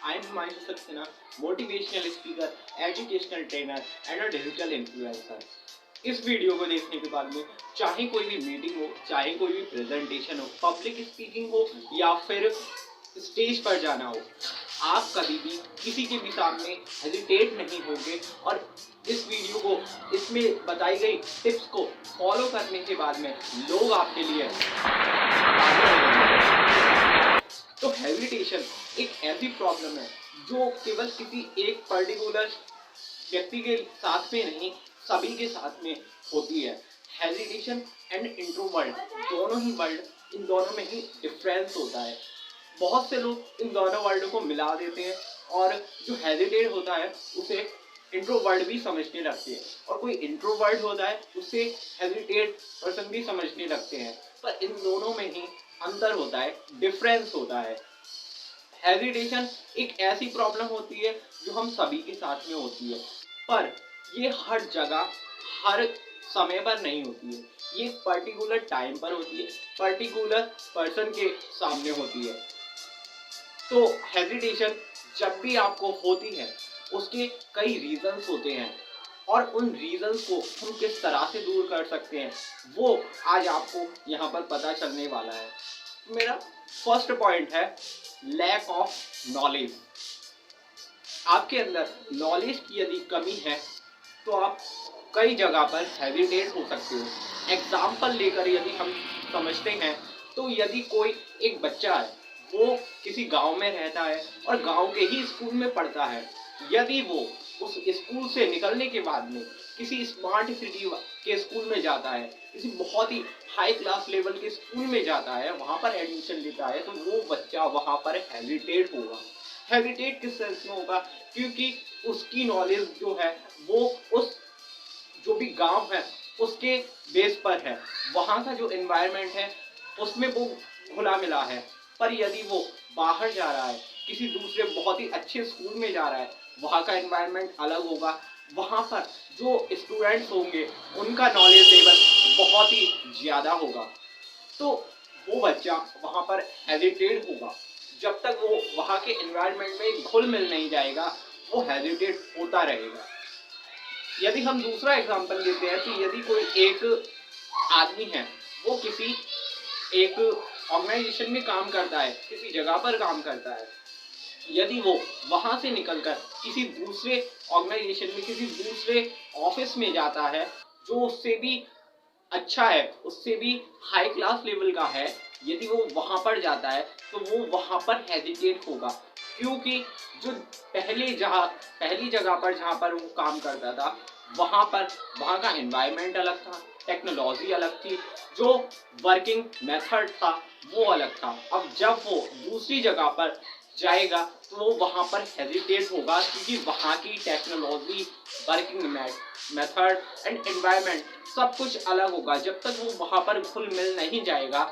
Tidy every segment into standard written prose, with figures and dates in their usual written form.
I am Himanshu Saxena, motivational speaker, educational trainer and a digital influencer. इस video को देखने के बाद में चाहे कोई भी मीटिंग हो, चाहे कोई भी प्रेजेंटेशन हो, पब्लिक स्पीकिंग हो या फिर स्टेज पर जाना हो, आप कभी भी किसी के भी सामने हेजिटेट नहीं होंगे और इस वीडियो को, इसमें बताई गई टिप्स को फॉलो करने के बाद में लोग आपके लिए आगे बढ़ेंगे। तो हेजिटेशन एक ऐसी प्रॉब्लम है जो केवल किसी एक पर्टिकुलर व्यक्ति के साथ में नहीं, सभी के साथ में होती है। हेजिटेशन एंड इंट्रोवर्ट दोनों ही वर्ड, इन दोनों में ही डिफरेंस होता है। बहुत से लोग इन दोनों वर्ड को मिला देते हैं और जो हेजिटेट होता है उसे इंट्रोवर्ट भी समझने लगते हैं और कोई इंट्रोवर्ट होता है उसे हेजिटेट पर्सन भी समझने लगते हैं, पर इन दोनों में ही अंतर होता है, डिफरेंस होता है। हेजिटेशन एक ऐसी प्रॉब्लम होती है जो हम सभी के साथ में होती है, पर ये हर जगह हर समय पर नहीं होती है। ये पर्टिकुलर टाइम पर होती है, पर्टिकुलर पर्सन के सामने होती है। तो हेजिटेशन जब भी आपको होती है उसके कई रीजंस होते हैं और उन रीजंस को हम किस तरह से दूर कर सकते हैं वो आज आपको यहाँ पर पता चलने वाला है। मेरा फर्स्ट पॉइंट है लैक ऑफ नॉलेज। आपके अंदर नॉलेज की यदि कमी है तो आप कई जगह पर हेजिटेट हो सकते हो। एग्जाम्पल लेकर यदि हम समझते हैं तो यदि कोई एक बच्चा है, वो किसी गांव में रहता है और गांव के ही स्कूल में पढ़ता है, यदि वो उस स्कूल से निकलने के बाद में किसी स्मार्ट सिटी के स्कूल में जाता है, किसी बहुत ही हाई क्लास लेवल के स्कूल में जाता है, वहाँ पर एडमिशन लेता है, तो वो बच्चा वहाँ पर हेजिटेट होगा। हेजिटेट किस सेंस में होगा? क्योंकि उसकी नॉलेज जो है वो उस जो भी गांव है उसके बेस पर है, वहाँ का जो एनवायरनमेंट है उसमें वो घुला मिला है। पर यदि वो बाहर जा रहा है, किसी दूसरे बहुत ही अच्छे स्कूल में जा रहा है, वहाँ का एनवायरनमेंट अलग होगा, वहाँ पर जो स्टूडेंट्स होंगे उनका नॉलेज लेवल बहुत ही ज़्यादा होगा, तो वो बच्चा वहाँ पर हेजिटेट होगा। जब तक वो वहाँ के एनवायरनमेंट में घुल मिल नहीं जाएगा वो हेजिटेट होता रहेगा। यदि हम दूसरा एग्जांपल लेते हैं तो यदि कोई एक आदमी है, वो किसी एक ऑर्गेनाइजेशन में काम करता है, किसी जगह पर काम करता है, यदि वो वहां से निकलकर किसी दूसरे ऑर्गेनाइजेशन में, किसी दूसरे ऑफिस में जाता है जो उससे भी अच्छा है, उससे भी हाई क्लास लेवल का है, यदि वो वहां पर जाता है तो वो वहां पर हेजिटेट होगा। क्योंकि जो पहली जगह पर जहाँ पर वो काम करता था वहाँ पर वहाँ का एनवायरनमेंट अलग था, टेक्नोलॉजी अलग थी, जो वर्किंग मेथड था वो अलग था। अब जब वो दूसरी जगह पर जाएगा तो वो वहाँ पर हेजिटेट होगा क्योंकि वहाँ की technology, working method and environment सब कुछ अलग होगा। जब तक वो वहाँ पर घुल मिल नहीं जाएगा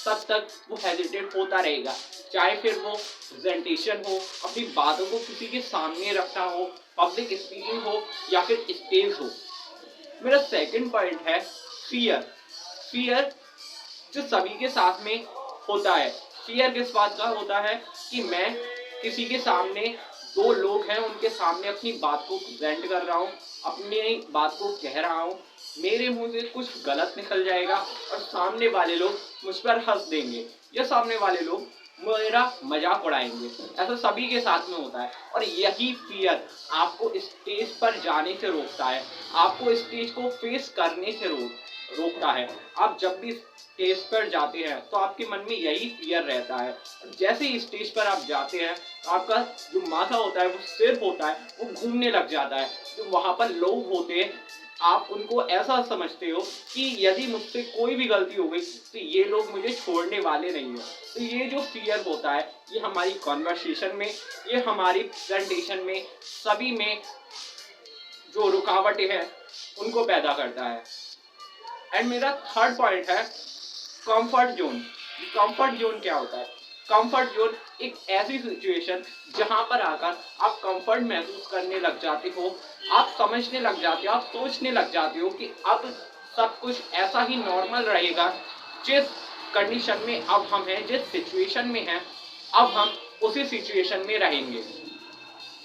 तब तक वो हेजिटेट होता रहेगा, चाहे फिर वो प्रेजेंटेशन हो, अपनी बातों को किसी के सामने रखना हो, पब्लिक स्पीकिंग हो या फिर स्टेज हो। मेरा सेकंड पॉइंट है फियर। फियर जो सभी के साथ में होता है। फियर किस बात का होता है कि मैं किसी के सामने, दो लोग हैं उनके सामने अपनी बात को प्रेजेंट कर रहा हूँ, अपनी बात को कह रहा हूँ, मेरे मुंह से कुछ गलत निकल जाएगा और सामने वाले लोग मुझ पर हंस देंगे या सामने वाले लोग मेरा मजाक उड़ाएंगे। ऐसा सभी के साथ में होता है और यही फियर आपको स्टेज पर जाने से रोकता है, आपको स्टेज को फेस करने से रोकता है। आप जब भी स्टेज पर जाते हैं तो आपके मन में यही फियर रहता है। जैसे ही स्टेज पर आप जाते हैं तो आपका जो माथा होता है, वो सिर होता है, वो घूमने लग जाता है। तो वहाँ पर लोग होते हैं, आप उनको ऐसा समझते हो कि यदि मुझसे कोई भी गलती हो गई तो ये लोग मुझे छोड़ने वाले नहीं हैं। तो ये जो फियर होता है ये हमारी कॉन्वर्सेशन में, ये हमारी प्रेजेंटेशन में, सभी में जो रुकावटें हैं उनको पैदा करता है। एंड मेरा थर्ड पॉइंट है कंफर्ट जोन। कंफर्ट जोन क्या होता है? कंफर्ट जोन एक ऐसी सिचुएशन जहां पर आकर आप कंफर्ट महसूस करने लग जाते हो, आप समझने लग जाते हो, आप सोचने लग जाते हो कि अब सब कुछ ऐसा ही नॉर्मल रहेगा, जिस कंडीशन में अब हम हैं, जिस सिचुएशन में हैं अब हम उसी सिचुएशन में रहेंगे।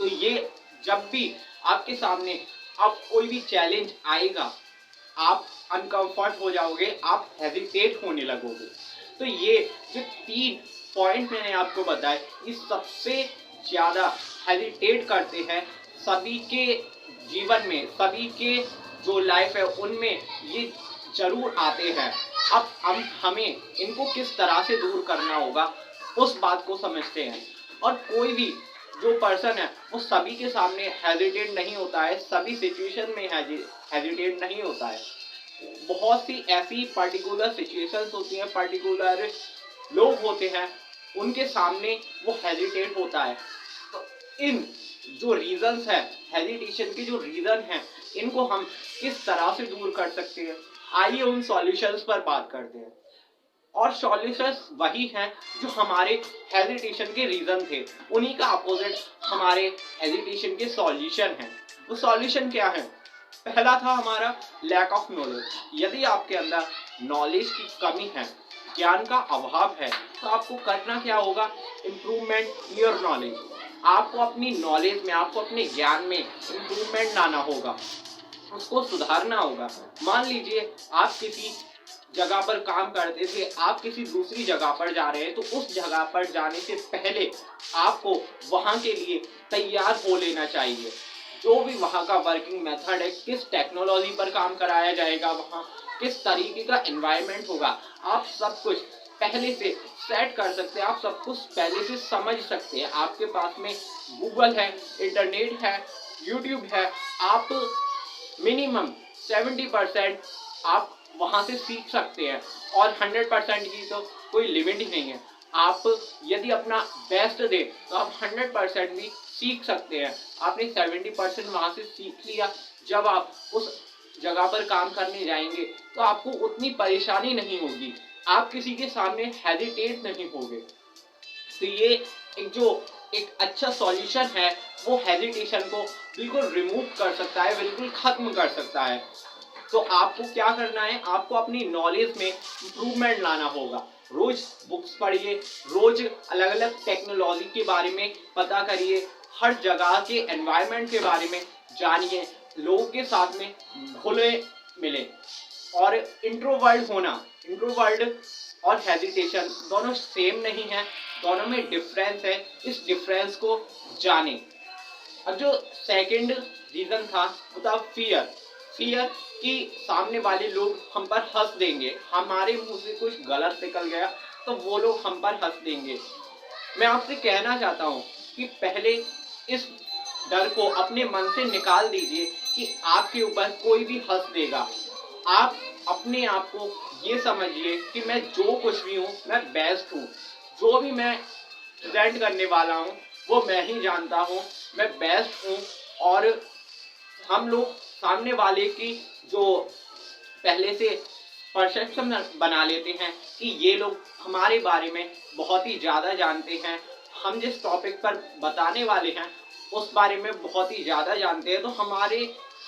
तो ये जब भी आपके सामने अब कोई भी चैलेंज आएगा, आप अनकंफर्ट हो जाओगे, आप हेजिटेट होने लगोगे। तो ये जो 3 पॉइंट मैंने आपको बताए, ये सबसे ज़्यादा हेजिटेट करते हैं सभी के जीवन में, सभी के जो लाइफ है उनमें ये ज़रूर आते हैं। अब हम हमें इनको किस तरह से दूर करना होगा, उस बात को समझते हैं। और कोई भी जो पर्सन है वो सभी के सामने हेजिटेट नहीं होता है, सभी सिचुएशन में हेजिटेट नहीं होता है। बहुत सी ऐसी पर्टिकुलर सिचुएशंस होती हैं, पर्टिकुलर लोग होते हैं, उनके सामने वो हेजिटेट होता है। तो इन जो रीजंस है, हेजिटेशन के जो रीजन हैं, इनको हम किस तरह से दूर कर सकते हैं, आइए उन सॉल्यूशंस पर बात करते हैं। और सॉल्यूशंस वही हैं जो हमारे हेजिटेशन के रीजन थे, उन्हीं का अपोजिट हमारे हेजिटेशन के सॉल्यूशन हैं। वो सॉल्यूशन क्या है? पहला था हमारा लैक ऑफ नॉलेज। यदि आपके अंदर नॉलेज की कमी है, ज्ञान का अभाव है, तो आपको करना क्या होगा? Improvement your knowledge. आपको अपनी नॉलेज में, आपको अपने ज्ञान में इम्प्रूवमेंट लाना होगा, उसको सुधारना होगा। मान लीजिए आप किसी जगह पर काम करते थे, आप किसी दूसरी जगह पर जा रहे हैं, तो उस जगह पर जाने से पहले आपको वहाँ के लिए तैयार हो लेना चाहिए। जो भी वहाँ का वर्किंग मेथड है, किस टेक्नोलॉजी पर काम कराया जाएगा, वहाँ किस तरीके का एनवायरनमेंट होगा, आप सब कुछ पहले से सेट कर सकते हैं, आप सब कुछ पहले से समझ सकते हैं। आपके पास में गूगल है, इंटरनेट है, यूट्यूब है, आप मिनिमम 70% आप वहाँ से सीख सकते हैं, और 100% की तो कोई लिमिट ही नहीं है। आप यदि अपना बेस्ट दें तो आप 100% भी सीख सकते हैं। आपने 70% वहाँ से सीख लिया, जब आप उस जगह पर काम करने जाएंगे तो आपको उतनी परेशानी नहीं होगी, आप किसी के सामने हेजिटेट नहीं होगे। तो ये एक अच्छा सॉल्यूशन है, वो हेजिटेशन को बिल्कुल रिमूव कर सकता है, बिल्कुल खत्म कर सकता है। तो आपको क्या करना है? आपको अपनी नॉलेज में इम्प्रूवमेंट लाना होगा। रोज बुक्स पढ़िए, रोज अलग अलग टेक्नोलॉजी के बारे में पता करिए, हर जगह के एनवायरनमेंट के बारे में जानिए, लोगों के साथ में घुले मिले। और इंट्रोवर्ट होना, इंट्रोवर्ट और हेजिटेशन दोनों सेम नहीं है, दोनों में डिफरेंस है। इस डिफरेंस को जाने। अब जो सेकंड रीजन था वो था फियर। फियर कि सामने वाले लोग हम पर हंस देंगे, हमारे मुंह से कुछ गलत निकल गया तो वो लोग हम पर हंस देंगे। मैं आपसे कहना चाहता हूँ कि पहले इस डर को अपने मन से निकाल दीजिए कि आपके ऊपर कोई भी हंस देगा। आप अपने आप को ये समझिए कि मैं जो कुछ भी हूँ, मैं बेस्ट हूँ। जो भी मैं प्रेजेंट करने वाला हूँ वो मैं ही जानता हूँ, मैं बेस्ट हूँ। और हम लोग सामने वाले की जो पहले से परसेप्शन बना लेते हैं कि ये लोग हमारे बारे में बहुत ही ज़्यादा जानते हैं, हम जिस टॉपिक पर बताने वाले हैं उस बारे में बहुत ही ज़्यादा जानते हैं, तो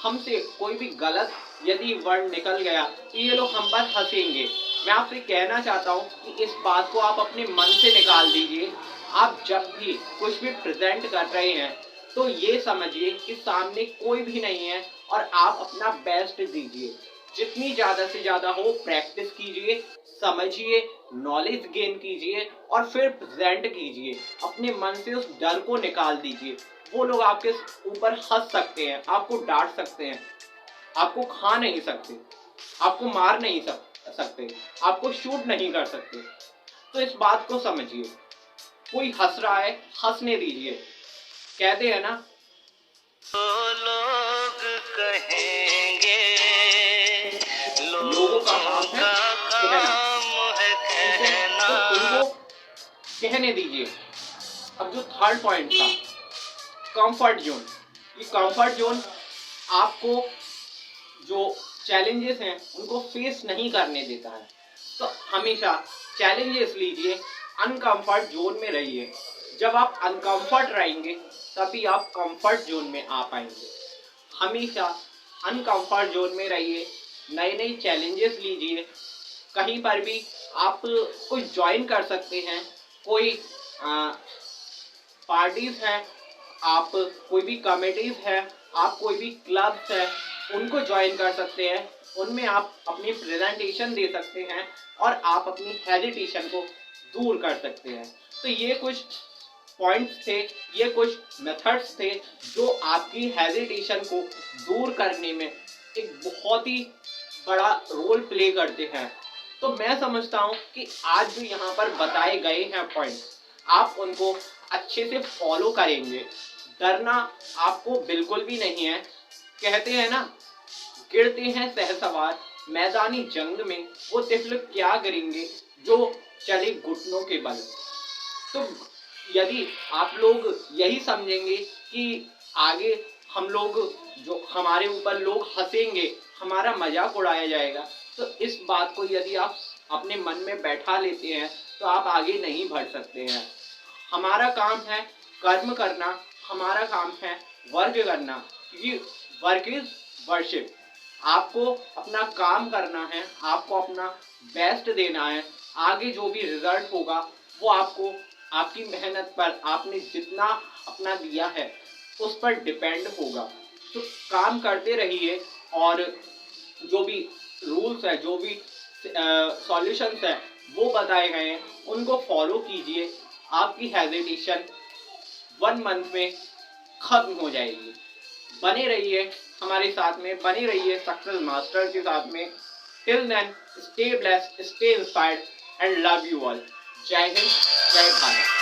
हमसे कोई भी गलत यदि वर्ड निकल गया तो ये लोग हम पर हंसेंगे। मैं आपसे कहना चाहता हूँ कि इस बात को आप अपने मन से निकाल दीजिए। आप जब भी कुछ भी प्रेजेंट कर रहे हैं तो ये समझिए कि सामने कोई भी नहीं है और आप अपना बेस्ट दीजिए। जितनी ज़्यादा से ज़्यादा हो प्रैक्टिस कीजिए, समझिए, नॉलेज गेन कीजिए और फिर प्रेजेंट कीजिए। अपने मन से उस डर को निकाल दीजिए। वो लोग आपके ऊपर हंस सकते हैं, आपको डांट सकते हैं, आपको खा नहीं सकते, आपको मार नहीं सकते, आपको शूट नहीं कर सकते। तो इस बात को समझिए। कोई हंस रहा है, हंसने दीजिए। कहते हैं ना, तो लोग कहेंगे, लोगों का काम है कहना, तो उनको कहने दीजिए। अब जो थर्ड पॉइंट था, कंफर्ट जोन। ये कंफर्ट जोन आपको जो चैलेंजेस हैं उनको फेस नहीं करने देता है। तो हमेशा चैलेंजेस लीजिए, अनकंफर्ट जोन में रहिए। जब आप अनकंफर्ट रहेंगे तभी आप कंफर्ट जोन में आ पाएंगे। हमेशा अनकंफर्ट जोन में रहिए, नए नए चैलेंजेस लीजिए। कहीं पर भी आप कुछ ज्वाइन कर सकते हैं, कोई पार्टीज हैं, आप कोई भी कमिटीज है, आप कोई भी क्लब्स है, उनको ज्वाइन कर सकते हैं। उनमें आप अपनी प्रेजेंटेशन दे सकते हैं और आप अपनी हेजिटेशन को दूर कर सकते हैं। तो ये कुछ पॉइंट्स थे, ये कुछ मेथड्स थे जो आपकी हेजिटेशन को दूर करने में एक बहुत ही बड़ा रोल प्ले करते हैं। तो मैं समझता हूँ कि आज जो यहाँ पर बताए गए हैं पॉइंट्स, आप उनको अच्छे से फॉलो करेंगे। डरना आपको बिल्कुल भी नहीं है। कहते हैं ना, गिरते हैं सहसवार मैदानी जंग में, वो तिफल क्या करेंगे जो चले घुटनों के बल। तो यदि आप लोग यही समझेंगे कि आगे हम लोग, जो हमारे ऊपर लोग हंसेंगे, हमारा मजाक उड़ाया जाएगा, तो इस बात को यदि आप अपने मन में बैठा लेते हैं तो आप आगे नहीं बढ़ सकते हैं। हमारा काम है कर्म करना, हमारा काम है वर्क करना, क्योंकि वर्क इज वर्शिप। आपको अपना काम करना है, आपको अपना बेस्ट देना है। आगे जो भी रिजल्ट होगा वो आपको आपकी मेहनत पर, आपने जितना अपना दिया है उस पर डिपेंड होगा। तो काम करते रहिए और जो भी रूल्स है, जो भी सॉल्यूशंस है वो बताए गए हैं, उनको फॉलो कीजिए। आपकी हेजिटेशन 1 मंथ में खत्म हो जाएगी। बने रहिए हमारे साथ में, बने रहिए सक्सेस मास्टर के साथ में। Till then, stay blessed, stay inspired and love you all. जय हिंद, जय भारत।